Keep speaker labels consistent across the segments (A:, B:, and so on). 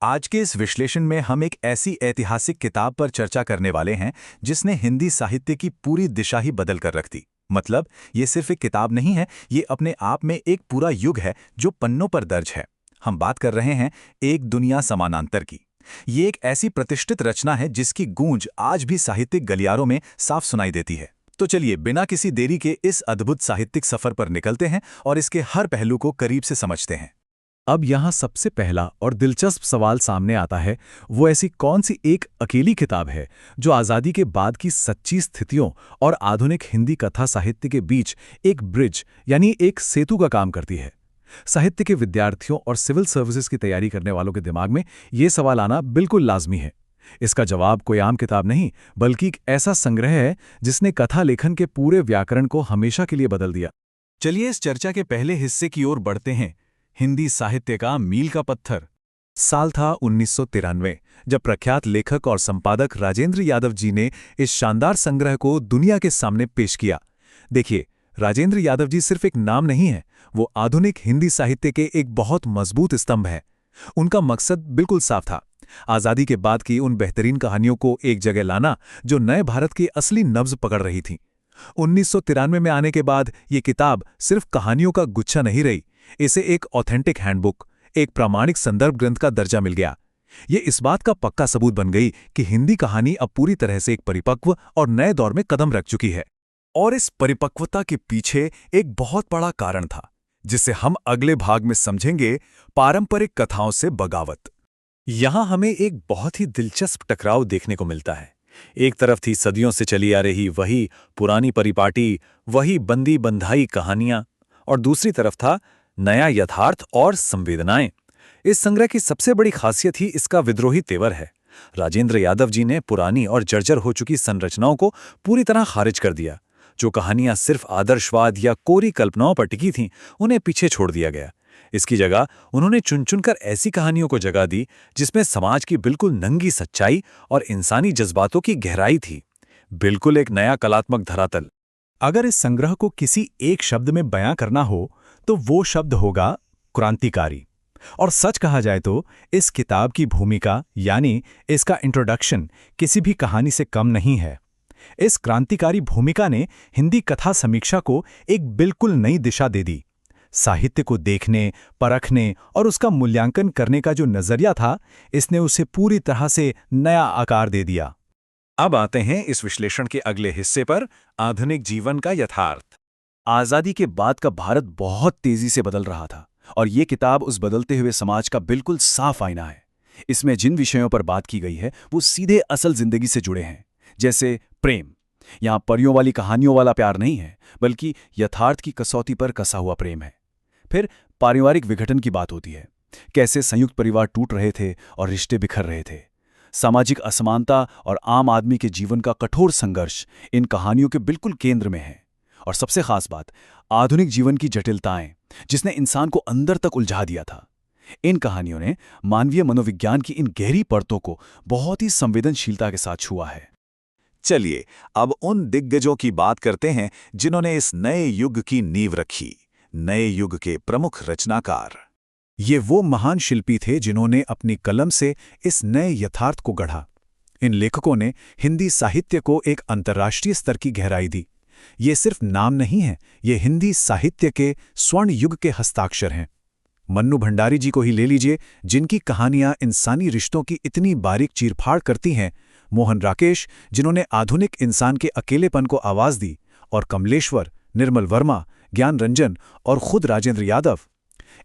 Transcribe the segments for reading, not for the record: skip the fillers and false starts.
A: आज के इस विश्लेषण में हम एक ऐसी ऐतिहासिक किताब पर चर्चा करने वाले हैं जिसने हिंदी साहित्य की पूरी दिशा ही बदल कर रख दी। मतलब ये सिर्फ एक किताब नहीं है, ये अपने आप में एक पूरा युग है जो पन्नों पर दर्ज है। हम बात कर रहे हैं एक दुनिया समानांतर की। ये एक ऐसी प्रतिष्ठित रचना है जिसकी गूंज आज भी साहित्यिक गलियारों में साफ सुनाई देती है। तो चलिए बिना किसी देरी के इस अद्भुत साहित्यिक सफर पर निकलते हैं और इसके हर पहलू को करीब से समझते हैं।
B: अब यहाँ सबसे पहला और दिलचस्प सवाल सामने आता है, वो ऐसी कौन सी एक अकेली किताब है जो आज़ादी के बाद की सच्ची स्थितियों और आधुनिक हिंदी कथा साहित्य के बीच एक ब्रिज यानी एक सेतु का काम करती है। साहित्य के विद्यार्थियों और सिविल सर्विसेज की तैयारी करने वालों के दिमाग में ये सवाल आना बिल्कुल लाजमी है। इसका जवाब कोई आम किताब नहीं, बल्कि एक ऐसा संग्रह है जिसने कथा लेखन के पूरे व्याकरण को हमेशा के लिए बदल दिया।
A: चलिए इस चर्चा के पहले हिस्से की ओर बढ़ते हैं। हिंदी साहित्य का मील का पत्थर। साल था 1993, जब प्रख्यात लेखक और संपादक राजेंद्र यादव जी ने इस शानदार संग्रह को दुनिया के सामने पेश किया। देखिए, राजेंद्र यादव जी सिर्फ एक नाम नहीं है, वो आधुनिक हिंदी साहित्य के एक बहुत मजबूत स्तंभ है। उनका मकसद बिल्कुल साफ था, आज़ादी के बाद की उन बेहतरीन कहानियों को एक जगह लाना जो नए भारत की असली नब्ज पकड़ रही थीं। 1993 में आने के बाद ये किताब सिर्फ कहानियों का गुच्छा नहीं रही, इसे एक ऑथेंटिक हैंडबुक, एक प्रामाणिक संदर्भ ग्रंथ का दर्जा मिल गया। ये इस बात का पक्का सबूत बन गई कि हिंदी कहानी अब पूरी तरह से एक परिपक्व और नए दौर में कदम रख चुकी है। और इस परिपक्वता के पीछे एक बहुत बड़ा कारण था, जिसे हम अगले भाग में समझेंगे, पारंपरिक कथाओं से बगावत। यहां हमें एक बहुत ही दिलचस्प टकराव देखने को मिलता है। एक तरफ थी सदियों से चली आ रही वही पुरानी परिपाटी, वही बंदी बंधाई कहानियां, और दूसरी तरफ था नया यथार्थ और संवेदनाएं। इस संग्रह की सबसे बड़ी खासियत ही इसका विद्रोही तेवर है। राजेंद्र यादव जी ने पुरानी और जर्जर हो चुकी संरचनाओं को पूरी तरह खारिज कर दिया। जो कहानियां सिर्फ आदर्शवाद या कोरी कल्पनाओं पर टिकी थीं, उन्हें पीछे छोड़ दिया गया। इसकी जगह उन्होंने चुन चुनकर ऐसी कहानियों को जगह दी जिसमें समाज की बिल्कुल नंगी सच्चाई और इंसानी जज्बातों की गहराई थी। बिल्कुल एक नया कलात्मक धरातल।
B: अगर इस संग्रह को किसी एक शब्द में बयां करना हो तो वो शब्द होगा क्रांतिकारी। और सच कहा जाए तो इस किताब की भूमिका यानी इसका इंट्रोडक्शन किसी भी कहानी से कम नहीं है। इस क्रांतिकारी भूमिका ने हिंदी कथा समीक्षा को एक बिल्कुल नई दिशा दे दी। साहित्य को देखने, परखने और उसका मूल्यांकन करने का जो नजरिया था, इसने उसे पूरी तरह से नया आकार दे दिया।
A: अब आते हैं इस विश्लेषण के अगले हिस्से पर, आधुनिक जीवन का यथार्थ।
B: आज़ादी के बाद का भारत बहुत तेजी से बदल रहा था और ये किताब उस बदलते हुए समाज का बिल्कुल साफ आईना है। इसमें जिन विषयों पर बात की गई है वो सीधे असल जिंदगी से जुड़े हैं, जैसे प्रेम। यहाँ परियों वाली कहानियों वाला प्यार नहीं है, बल्कि यथार्थ की कसौटी पर कसा हुआ प्रेम है। फिर पारिवारिक विघटन की बात होती है, कैसे संयुक्त परिवार टूट रहे थे और रिश्ते बिखर रहे थे। सामाजिक असमानता और आम आदमी के जीवन का कठोर संघर्ष इन कहानियों के बिल्कुल केंद्र में है। और सबसे खास बात, आधुनिक जीवन की जटिलताएं, जिसने इंसान को अंदर तक उलझा दिया था। इन कहानियों ने मानवीय मनोविज्ञान की इन गहरी परतों को बहुत ही संवेदनशीलता के साथ छुआ है।
A: चलिए अब उन दिग्गजों की बात करते हैं जिन्होंने इस नए युग की नींव रखी, नए युग के प्रमुख रचनाकार।
B: ये वो महान शिल्पी थे जिन्होंने अपनी कलम से इस नए यथार्थ को गढ़ा। इन लेखकों ने हिंदी साहित्य को एक अंतर्राष्ट्रीय स्तर की गहराई दी। ये सिर्फ नाम नहीं है, ये हिंदी साहित्य के स्वर्ण युग के हस्ताक्षर हैं। मन्नू भंडारी जी को ही ले लीजिए, जिनकी कहानियां इंसानी रिश्तों की इतनी बारीक चीरफाड़ करती हैं। मोहन राकेश, जिन्होंने आधुनिक इंसान के अकेलेपन को आवाज दी। और कमलेश्वर, निर्मल वर्मा, ज्ञान रंजन और खुद राजेंद्र यादव।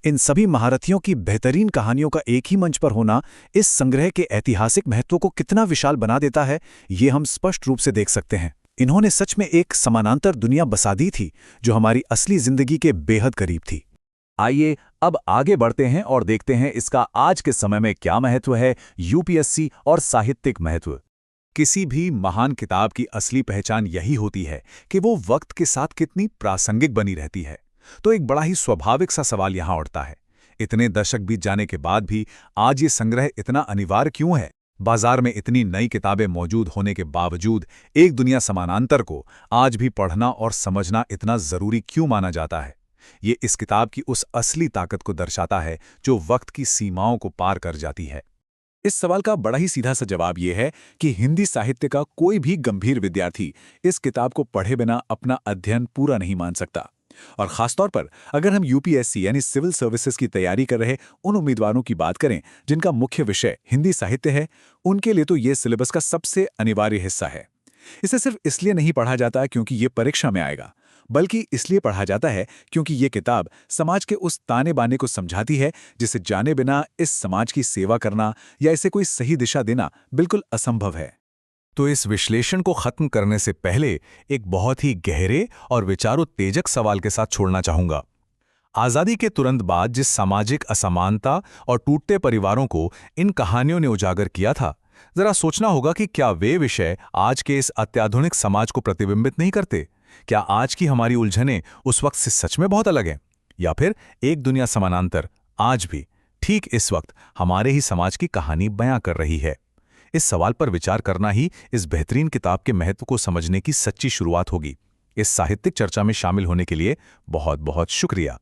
B: इन सभी महारथियों की बेहतरीन कहानियों का एक ही मंच पर होना इस संग्रह के ऐतिहासिक महत्व को कितना विशाल बना देता है, ये हम स्पष्ट रूप से देख सकते हैं। इन्होंने सच में एक समानांतर दुनिया बसा दी थी जो हमारी असली जिंदगी के बेहद करीब थी।
A: आइए अब आगे बढ़ते हैं और देखते हैं इसका आज के समय में क्या महत्व है, यूपीएससी और साहित्यिक महत्व। किसी भी महान किताब की असली पहचान यही होती है कि वो वक्त के साथ कितनी प्रासंगिक बनी रहती है। तो एक बड़ा ही स्वाभाविक सा सवाल यहां उठता है, इतने दशक बीत जाने के बाद भी आज ये संग्रह इतना अनिवार्य क्यों है? बाजार में इतनी नई किताबें मौजूद होने के बावजूद एक दुनिया समानांतर को आज भी पढ़ना और समझना इतना जरूरी क्यों माना जाता है? ये इस किताब की उस असली ताकत को दर्शाता है जो वक्त की सीमाओं को पार कर जाती है। इस सवाल का बड़ा ही सीधा सा जवाब यह है कि हिंदी साहित्य का कोई भी गंभीर विद्यार्थी इस किताब को पढ़े बिना अपना अध्ययन पूरा नहीं मान सकता। और खासतौर पर अगर हम यूपीएससी यानी सिविल सर्विसेज की तैयारी कर रहे उन उम्मीदवारों की बात करें जिनका मुख्य विषय हिंदी साहित्य है, उनके लिए तो ये सिलेबस का सबसे अनिवार्य हिस्सा है। इसे सिर्फ इसलिए नहीं पढ़ा जाता क्योंकि ये परीक्षा में आएगा, बल्कि इसलिए पढ़ा जाता है क्योंकि ये किताब समाज के उस ताने बाने को समझाती है जिसे जाने बिना इस समाज की सेवा करना या इसे कोई सही दिशा देना बिल्कुल असंभव है।
B: तो इस विश्लेषण को खत्म करने से पहले एक बहुत ही गहरे और विचारोत्तेजक सवाल के साथ छोड़ना चाहूंगा। आज़ादी के तुरंत बाद जिस सामाजिक असमानता और टूटते परिवारों को इन कहानियों ने उजागर किया था, जरा सोचना होगा कि क्या वे विषय आज के इस अत्याधुनिक समाज को प्रतिबिंबित नहीं करते? क्या आज की हमारी उलझनें उस वक्त से सच में बहुत अलग हैं? या फिर एक दुनिया समानांतर आज भी ठीक इस वक्त हमारे ही समाज की कहानी बयां कर रही है? इस सवाल पर विचार करना ही इस बेहतरीन किताब के महत्व को समझने की सच्ची शुरुआत होगी। इस साहित्यिक चर्चा में शामिल होने के लिए बहुत बहुत शुक्रिया।